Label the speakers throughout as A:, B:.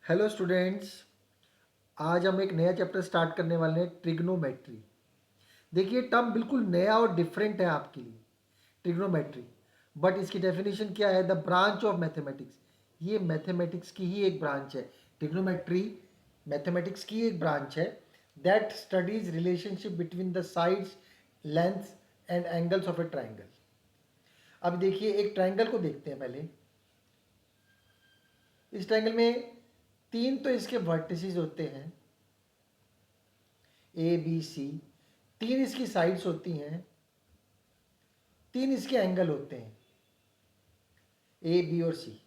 A: Hello students. आज हम एक नया चैप्टर स्टार्ट करने वाले हैं, ट्रिग्नोमेट्री। देखिए, टर्म बिल्कुल नया और डिफरेंट है आपके लिए, ट्रिग्नोमेट्री। बट इसकी डेफिनेशन क्या है? The branch of mathematics. ये मैथमेटिक्स की ही एक ब्रांच है। ट्रिग्नोमेट्री मैथमेटिक्स की एक ब्रांच है that studies relationship between the sides, lengths and angles of A triangle. अब देखिए, एक ट्राइंगल को देखते हैं पहले। इस ट्राइंगल में तीन तो इसके वर्टिसेस होते हैं, ए बी सी। तीन इसकी साइड्स होती हैं, तीन इसके एंगल होते हैं, ए बी और सी।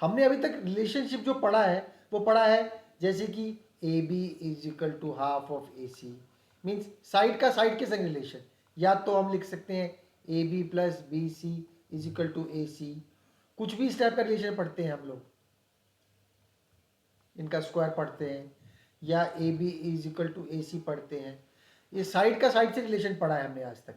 A: हमने अभी तक रिलेशनशिप जो पढ़ा है वो पढ़ा है जैसे कि A B is equal to half of A C. Means side का साइड के संग रिलेशन, या तो हम लिख सकते हैं A B plus B C is equal to A C. कुछ भी इस टाइप का रिलेशन पढ़ते हैं हम लोग, इनका स्क्वायर पढ़ते हैं, या A B is equal to A C पढ़ते हैं। ये साइड का साइड से रिलेशन पढ़ा है हमने आज तक।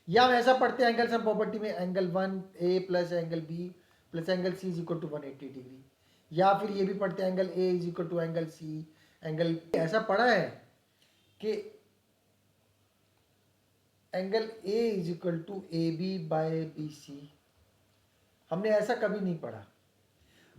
A: या हम ऐसा पढ़ते हैं एंगल सम प्रॉपर्टी में, angle 1 A plus angle B plus angle C is equal to 180 degree. या फिर ये भी पढ़ते हैं angle A is equal to angle C angle. ऐसा पढ़ा है कि angle A is equal to A B by B C. हमने ऐसा कभी नहीं पढ़ा।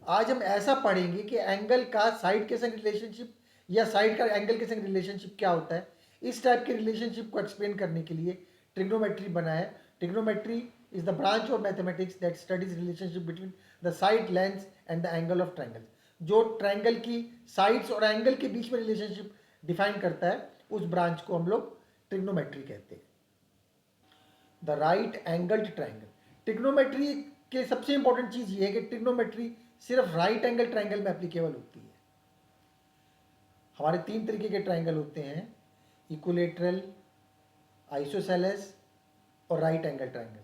A: आज हम ऐसा पढ़ेंगे कि एंगल का साइड के संग रिलेशनशिप या साइड का एंगल के संग रिलेशनशिप क्या होता है। इस टाइप के रिलेशनशिप को एक्सप्लेन करने के लिए ट्रिग्नोमेट्री बना है। Trigonometry is the branch of mathematics that studies relationship between the side, lengths and the angle of triangle. जो ट्राइंगल की साइड्स और एंगल के बीच में रिलेशनशिप डिफाइन करता है, उस ब्रांच को हम लोग ट्रिग्नोमेट्री कहते हैं। The right angled triangle. Trigonometry के सबसे इंपॉर्टेंट चीज ये है कि ट्रिग्नोमेट्री सिर्फ राइट एंगल ट्राइंगल में एप्लीकेबल होती है। हमारे तीन तरीके के ट्राइंगल होते हैं, इक्विलेटरल, आइसोसेलेस और right angle triangle.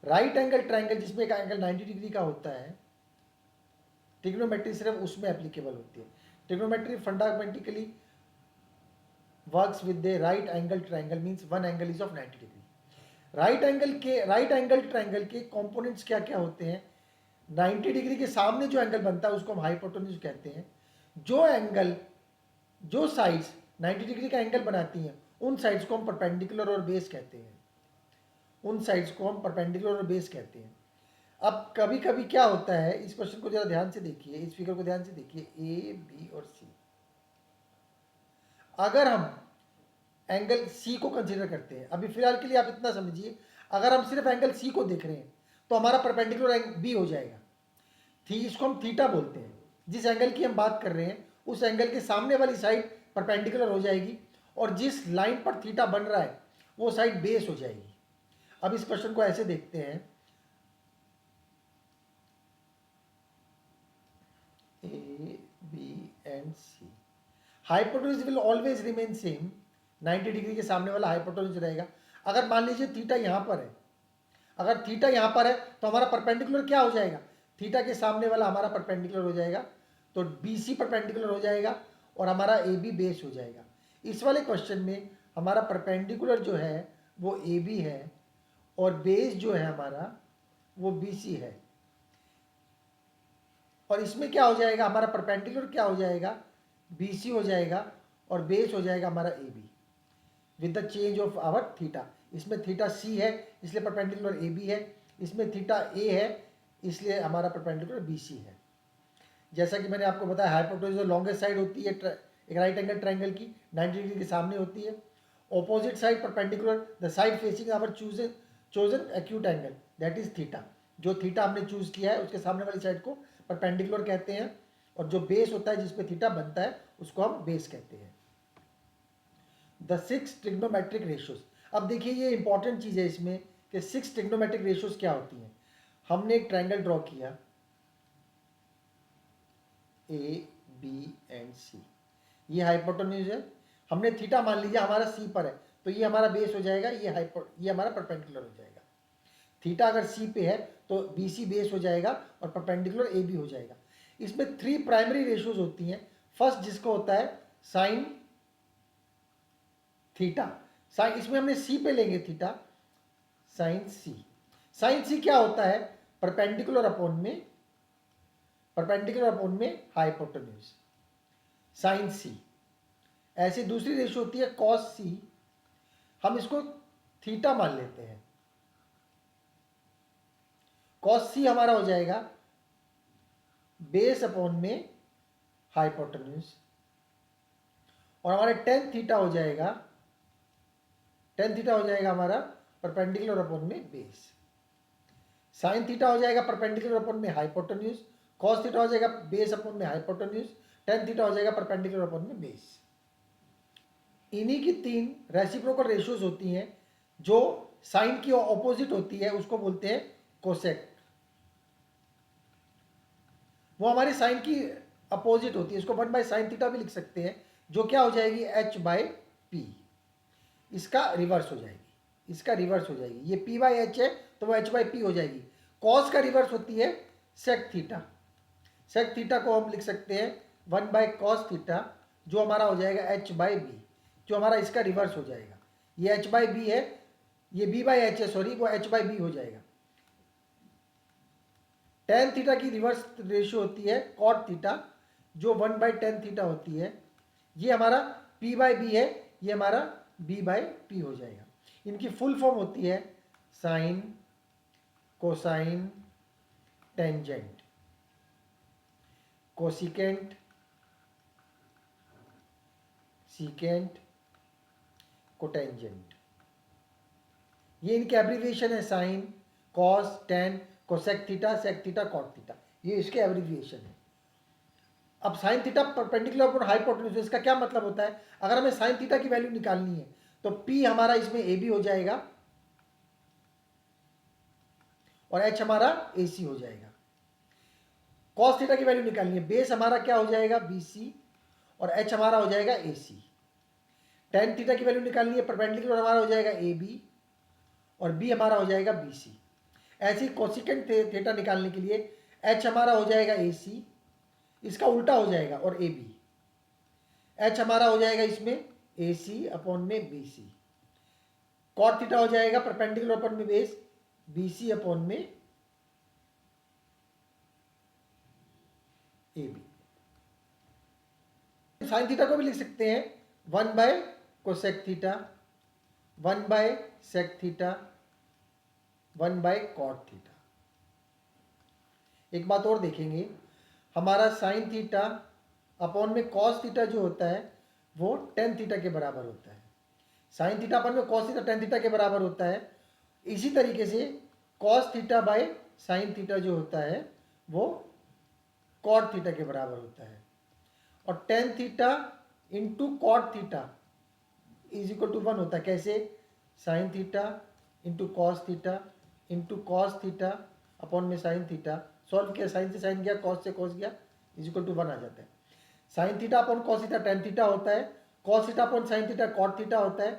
A: Right angle triangle जिसमें एक एंगल 90 डिग्री का होता है, ट्रिग्नोमेट्री सिर्फ उसमें एप्लीकेबल होती है। Trigonometry fundamentally works with the right angle triangle, means one angle is of 90 degree. Right angle triangle के कंपोनेंट्स क्या क्या होते हैं? 90 डिग्री के सामने जो एंगल बनता है उसको हम हाइपोटेन्यूज कहते हैं। जो साइड्स 90 डिग्री का एंगल बनाती हैं, उन साइड्स को हम परपेंडिकुलर और बेस कहते हैं। अब कभी कभी क्या होता है, इस क्वेश्चन को जरा ध्यान से देखिए, इस फिगर को ध्यान से देखिए, ए बी और सी। अगर हम एंगल सी को कंसीडर करते हैं, अभी फिलहाल के लिए आप इतना समझिए, अगर हम सिर्फ एंगल सी को देख रहे हैं तो हमारा परपेंडिकुलर बी हो जाएगा। इसको हम थीटा बोलते हैं। जिस एंगल की हम बात कर रहे हैं उस एंगल के सामने वाली साइड परपेंडिकुलर हो जाएगी, और जिस लाइन पर थीटा बन रहा है वो साइड बेस हो जाएगी। अब इस क्वेश्चन को ऐसे देखते हैं, A B and C. Hypotenuse will always remain same. 90 degree के सामने वाला हाइपोटेन्यूज रहेगा। अगर मान लीजिए थीटा यहाँ पर है, अगर थीटा यहाँ पर है तो हमारा परपेंडिकुलर क्या हो जाएगा? थीटा के सामने वाला हमारा परपेंडिकुलर हो जाएगा, तो बी सी परपेंडिकुलर हो जाएगा और हमारा ए बी बेस हो जाएगा। इस वाले क्वेश्चन में हमारा परपेंडिकुलर जो है वो ए बी है और बेस जो है हमारा वो बी सी है। और इसमें क्या हो जाएगा? हमारा परपेंडिकुलर क्या हो जाएगा? बी सी हो जाएगा और बेस हो जाएगा हमारा A B with the change of our theta. इसमें थीटा सी है इसलिए परपेंडिकुलर ए बी है, इसमें थीटा ए है इसलिए हमारा परपेंडिकुलर बी सी है। जैसा कि मैंने आपको बताया, हाइपोटेन्यूज जो लॉन्गेस्ट साइड होती है एक राइट एंगल ट्राइंगल की, 90 डिग्री के सामने होती है। Opposite side perpendicular the side facing our chosen acute angle that is theta. जो थीटा हमने चूज किया है उसके सामने वाली साइड को परपेंडिकुलर कहते हैं, और जो बेस होता है जिसपे थीटा बनता है उसको हम बेस कहते हैं। The 6 trigonometric ratios. अब देखिए, ये इंपॉर्टेंट चीज़ है इसमें कि 6 ट्रिग्नोमेट्रिक रेशियोज क्या होती हैं। हमने एक ट्रायंगल ड्रॉ किया, ए बी एंड सी। ये हाइपोटेन्यूज है। हमने थीटा मान लीजिए हमारा सी पर है, तो ये हमारा बेस हो जाएगा, ये हमारा परपेंडिकुलर हो जाएगा। थीटा अगर सी पे है तो बी सी बेस हो जाएगा और परपेंडिकुलर ए बी हो जाएगा। इसमें 3 प्राइमरी रेशियोज होती हैं। फर्स्ट जिसको होता है साइन थीटा। साइन, इसमें हमने सी पे लेंगे थीटा, साइन सी। साइन सी क्या होता है? परपेंडिकुलर अपॉन में हाइपोटेन्यूज। साइन सी। ऐसी दूसरी रेशियो होती है कॉस सी, हम इसको थीटा मान लेते हैं। कॉस सी हमारा हो जाएगा बेस अपॉन में हाइपोटेन्यूज, और हमारे टेन थीटा हो जाएगा, टेन थीटा हो जाएगा हमारा परपेंडिकुलर अपॉन में बेस। साइन थीटा हो जाएगा परपेंडिकुलर अपॉन में हाइपोटेन्यूज, कॉस थीटा हो जाएगा बेस अपॉन में हाइपोटेन्यूज, टेन थीटा हो जाएगा परपेंडिकुलर अपॉन में बेस। इन्हीं की तीन रेसिप्रोकल रेशियोज होती हैं। जो साइन की ऑपोजिट होती है उसको बोलते हैं कोसेक। वो हमारी साइन की अपोजिट होती है, इसको 1/sin थीटा भी लिख सकते हैं, जो क्या हो जाएगी h/p। इसका रिवर्स हो जाएगी, इसका रिवर्स हो जाएगी, ये p/h है तो वो h/p हो जाएगी। कॉस का रिवर्स होती है सेक थीटा। सेक थीटा को हम लिख सकते हैं 1/cos थीटा, जो हमारा हो जाएगा h/b, जो हमारा इसका रिवर्स हो जाएगा। ये h/b है, ये b/h है, सॉरी, वो h/b हो जाएगा। टेन थीटा की रिवर्स रेशियो होती है कॉट थीटा, जो 1/tan थीटा होती है। ये हमारा p/b है, ये हमारा b/p हो जाएगा। इनकी फुल फॉर्म होती है sine, cosine, tangent, cosecant, secant, cotangent. ये इनके एब्रीविएशन है sine, cos, tan, cosec theta, sec theta, cot theta, ये इसके एब्रीविएशन है। अब sine theta perpendicular upon hypotenuse, इसका क्या मतलब होता है? अगर हमें साइन थीटा की वैल्यू निकालनी है तो P हमारा इसमें AB हो जाएगा और H हमारा AC हो जाएगा। कॉस थीटा की वैल्यू निकालनी है, बेस हमारा क्या हो जाएगा BC और H हमारा हो जाएगा AC। टेन थीटा की वैल्यू निकालनी है, परपेंडिकुलर हमारा हो जाएगा AB और B हमारा हो जाएगा BC। ऐसे ही कोसिकेंट थीटा निकालने के लिए H हमारा हो जाएगा AC, इसका उल्टा हो जाएगा और AB। H हमारा हो जाएगा इसमें AC अपॉन में BC। कॉट थीटा हो जाएगा परपेंडिकुलर अपॉन में बेस BC अपॉन में AB। साइन थीटा को भी लिख सकते हैं 1/कोसेक थीटा, 1/सेक थीटा, 1/कॉट थीटा। एक बात और देखेंगे, हमारा साइन थीटा अपॉन में कॉस थीटा जो होता है वो टेन थीटा के बराबर होता है। साइन थीटा अपॉन में कॉस थीटा टेन थीटा के बराबर होता है। इसी तरीके से cos theta by sine theta जो होता है वो कॉट थीटा के बराबर होता है। और tan theta into cot theta is equal to 1 होता है। कैसे? Sine theta into cos theta into cos theta upon में साइन थीटा, सॉल्व किया, साइन से साइन गया, कॉस से कॉस गया, इज इक्वल टू 1 आ जाता है। Sine theta upon cos theta tan theta होता है, cos theta upon sine theta cot theta होता है।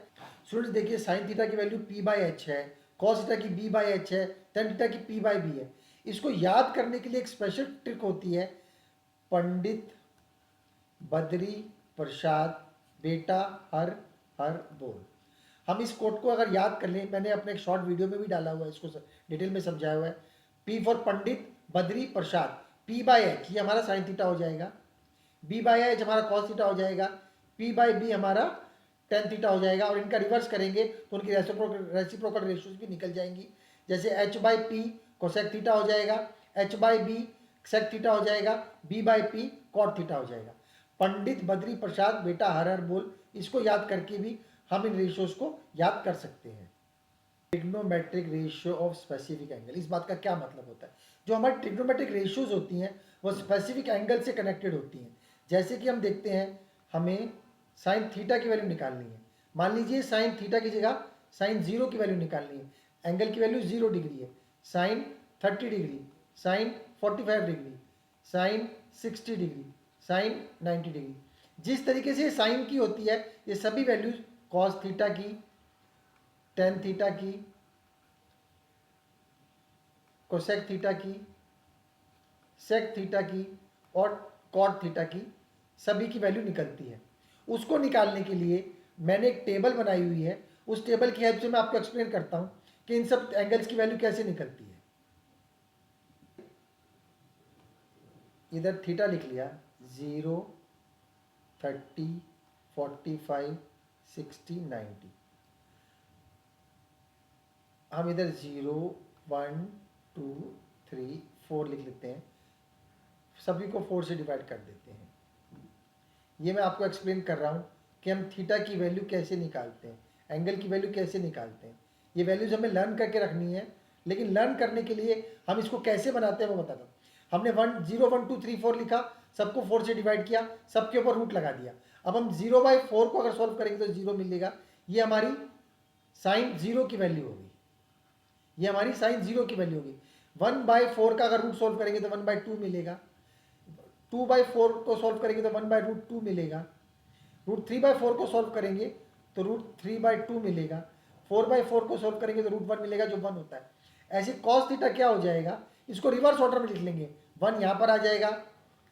A: स्टूडेंट्स देखिए, साइन थीटा की वैल्यू p/h है, कॉस थीटा की b/h है, टेन थीटा की p/b है। इसको याद करने के लिए एक स्पेशल ट्रिक होती है, पंडित बद्री प्रसाद बेटा हर हर बोल। हम इस कोट को अगर याद कर लें, मैंने अपने एक शॉर्ट वीडियो में भी डाला हुआ है, इसको डिटेल में समझाया हुआ है। P for Pandit Badri Prasad, p/h ये हमारा साइन थीटा हो जाएगा, b/h हमारा कॉस थीटा हो जाएगा, p/b हमारा टेन थीटा हो जाएगा। और इनका रिवर्स करेंगे तो उनकी रेसिप्रोकल रेशियोज भी निकल जाएंगी। जैसे h/p कोसेक थीटा हो जाएगा, h/b सेक थीटा हो जाएगा, b/p कॉट थीटा हो जाएगा। पंडित बद्री प्रसाद बेटा हर हर बोल, इसको याद करके भी हम इन रेशियोज को याद कर सकते हैं। Trigonometric ratio of specific angle, इस बात का क्या मतलब होता है? जो हमारी ट्रिग्नोमेट्रिक रेशियोज होती हैं वो स्पेसिफिक एंगल से कनेक्टेड होती हैं। जैसे कि हम देखते हैं, हमें साइन थीटा की वैल्यू निकालनी है। मान लीजिए साइन थीटा की जगह साइन 0 की वैल्यू निकालनी है। एंगल की वैल्यू 0 डिग्री है, sine 30 degree, sine 45 degree, sine 60 degree, sine 90 degree. जिस तरीके से साइन की होती है, ये सभी वैल्यूज कॉस थीटा की, टेन थीटा की, कोसेक थीटा की, सेक थीटा की और कॉट थीटा की, सभी की वैल्यू निकलती है। उसको निकालने के लिए मैंने एक टेबल बनाई हुई है, उस टेबल की हेल्प से मैं आपको एक्सप्लेन करता हूं कि इन सब एंगल्स की वैल्यू कैसे निकलती है। इधर थीटा लिख लिया 0, 30, 45, 60, 90। हम इधर 0, 1, 2, 3, 4 लिख लेते हैं, सभी को 4 से डिवाइड कर देते हैं। ये मैं आपको एक्सप्लेन कर रहा हूँ कि हम थीटा की वैल्यू कैसे निकालते हैं, एंगल की वैल्यू कैसे निकालते हैं। ये वैल्यूज हमें लर्न करके रखनी है, लेकिन लर्न करने के लिए हम इसको कैसे बनाते हैं वो बताता हूँ। हमने 1, 0, 1, 2, 3, 4 लिखा, सबको 4 से डिवाइड किया, सबके ऊपर रूट लगा दिया। अब हम 0/4 को अगर सॉल्व करेंगे तो 0 मिलेगा। ये हमारी साइन 0 की वैल्यू होगी, ये हमारी साइन 0 की वैल्यू होगी। 1/4 का अगर रूट सॉल्व करेंगे तो 1/2 मिलेगा। 2/4 को सॉल्व करेंगे तो 1/√2 मिलेगा। √3/4 को सॉल्व करेंगे तो √3/2 मिलेगा। 4/4 को सॉल्व करेंगे तो √1 मिलेगा, जो 1 होता है। ऐसे cos थीटा क्या हो जाएगा, इसको रिवर्स ऑर्डर में लिख लेंगे। 1 यहाँ पर आ जाएगा,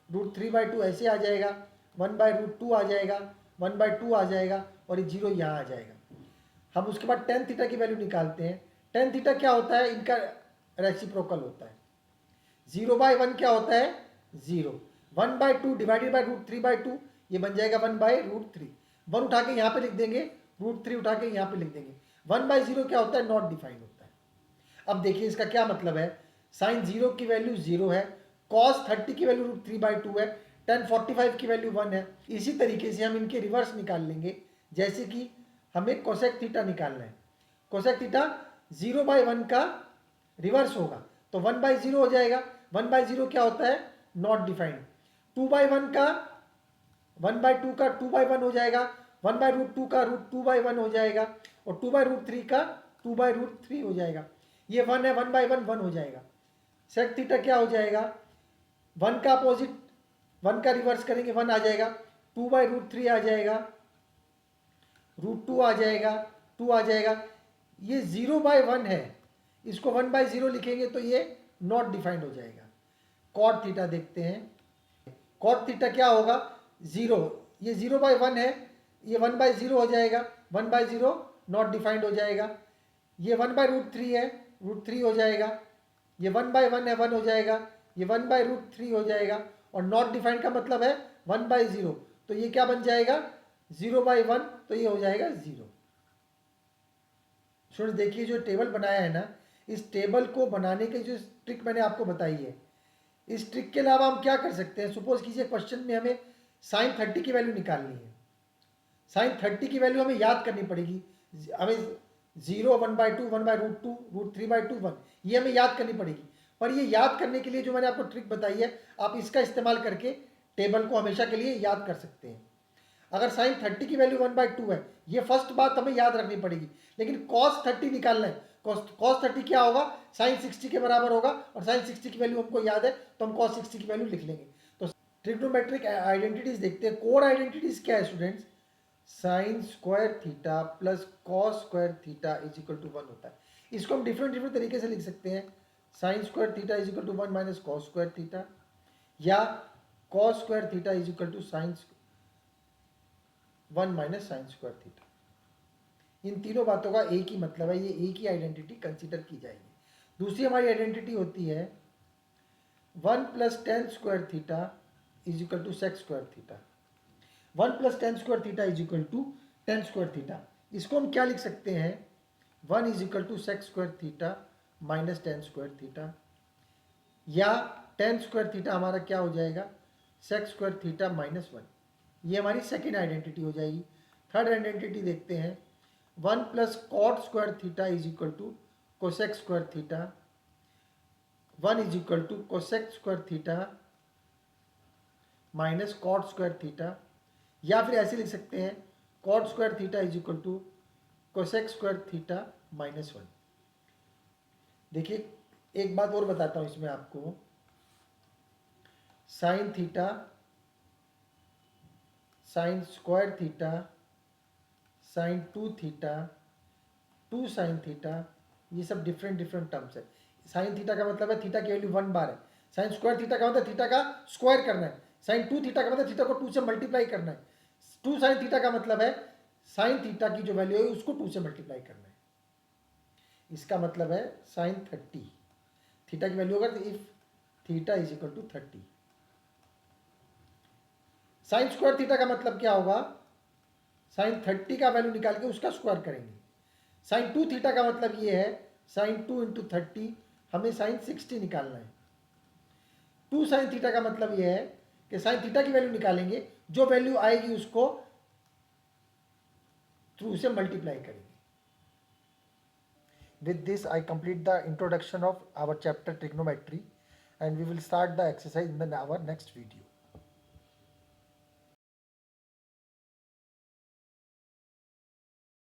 A: √3/2 ऐसे आ जाएगा, 1/√2 आ जाएगा, 1/2 आ जाएगा, और ये 0 यहाँ आ जाएगा। हम उसके बाद tan थीटा की वैल्यू निकालते हैं। tan थीटा क्या होता है, इनका रेसिप्रोकल होता है। 0/1 क्या होता है, 0। 1/2 डिवाइडेड बाई √3/2, ये बन जाएगा 1/√3। 1 उठा के यहाँ पे लिख देंगे, √3 उठा के यहाँ पे लिख देंगे। 1/0 क्या होता है, नॉट डिफाइंड होता है। अब देखिए इसका क्या मतलब है, साइन 0 की वैल्यू 0 है, cos 30 की वैल्यू √3/2 है, tan 45 की वैल्यू 1 है। इसी तरीके से हम इनके रिवर्स निकाल लेंगे, जैसे कि हमें कोसेक थीटा निकालना है। कोसेक थीटा 0/1 का रिवर्स होगा, तो 1/0 हो जाएगा। 1/0 क्या होता है, नॉट डिफाइंड। 2/1 का 1/2 का 2/1 हो जाएगा, 1/√2 का √2/1 हो जाएगा, और 2/√3 का 2/√3 हो जाएगा। ये 1 है, 1/1 1 हो जाएगा। सेक थीटा क्या हो जाएगा, 1 का अपोजिट 1 का रिवर्स करेंगे 1 आ जाएगा, 2/√3 आ जाएगा, √2 आ जाएगा, 2 आ जाएगा। ये 0/1 है, इसको 1/0 लिखेंगे तो ये नॉट डिफाइंड हो जाएगा। कॉट थीटा देखते हैं, कॉट थीटा क्या होगा, 0, ये 0/1 है, ये 1/0 हो जाएगा, 1/0 नॉट डिफाइंड हो जाएगा। ये 1/√3 है, √3 हो जाएगा। ये 1/1 है, 1 हो जाएगा। ये 1/√3 हो जाएगा, और नॉट डिफाइंड का मतलब है 1/0, तो ये क्या बन जाएगा, 0/1, तो ये हो जाएगा 0। स्टूडेंट देखिए जो टेबल बनाया है ना, इस टेबल को बनाने की जो ट्रिक मैंने आपको बताई है, इस ट्रिक के अलावा हम क्या कर सकते हैं। सपोज कीजिए क्वेश्चन में हमें साइन 30 की वैल्यू निकालनी है। साइन 30 की वैल्यू हमें याद करनी पड़ेगी। हमें 0, 1/2, 1/√2, √3/2, 1, ये हमें याद करनी पड़ेगी। पर ये याद करने के लिए जो मैंने आपको ट्रिक बताई है, आप इसका इस्तेमाल करके टेबल को हमेशा के लिए याद कर सकते हैं। अगर साइन 30 की वैल्यू 1/2 है, ये फर्स्ट बात हमें याद रखनी पड़ेगी। लेकिन cos 30 निकालना है, cos 30 क्या होगा, साइन 60 के बराबर होगा, और साइन 60 की वैल्यू हमको याद है, तो हम cos 60 की वैल्यू लिख लेंगे। तो ट्रिग्नोमेट्रिक आइडेंटिटीज देखते हैं। कोर आइडेंटिटीज क्या है students, sine square theta plus cos square theta is equal to 1 होता है। इसको हम डिफरेंट डिफरेंट तरीके से लिख सकते हैं। Sine square theta is equal to 1 minus cos square theta, या cos square theta is equal to sine 1 minus sine square theta. इन तीनों बातों का एक ही मतलब है, ये एक ही आइडेंटिटी कंसीडर की जाएगी। दूसरी हमारी आइडेंटिटी होती है 1 plus tan square theta is equal to sec square theta. 1 plus tan square theta is equal to tan square theta. इसको हम क्या लिख सकते हैं, 1 is equal to sec square theta minus tan square theta, या tan square theta हमारा क्या हो जाएगा, सेक स्क्वायर थीटा माइनस 1। ये हमारी सेकेंड आइडेंटिटी हो जाएगी। थर्ड आइडेंटिटी देखते हैं, 1 plus cot square theta is equal to cosec square theta, 1 is equal to cosec square theta minus cot square theta, या फिर ऐसे लिख सकते हैं cot square theta is equal to cosec square theta minus 1। देखिए एक बात और बताता हूं इसमें आपको, sine theta, sine square theta, sine 2 theta, 2 sine theta, ये सब डिफरेंट डिफरेंट टर्म्स है। साइन थीटा का मतलब है थीटा की वैल्यू 1 बार है। साइन स्क्वायर थीटा का मतलब थीटा का स्क्वायर करना है। साइन 2 थीटा का मतलब थीटा को 2 से मल्टीप्लाई करना है। 2 साइन थीटा का मतलब है साइन थीटा की जो वैल्यू है उसको 2 से मल्टीप्लाई करना है। इसका मतलब है साइन 30 थीटा की वैल्यू अगर if theta is equal to 30, sine square theta का मतलब क्या होगा, साइन 30 का वैल्यू निकाल के उसका स्क्वायर करेंगे। साइन 2 थीटा का मतलब ये है साइन 2 इंटू 30, हमें साइन 60 निकालना है। 2 साइन थीटा का मतलब ये है कि साइन थीटा की वैल्यू निकालेंगे, जो वैल्यू आएगी उसको थ्रू से मल्टीप्लाई करेंगे। With this, I complete the introduction of our chapter trigonometry, and we will start the exercise in our next video.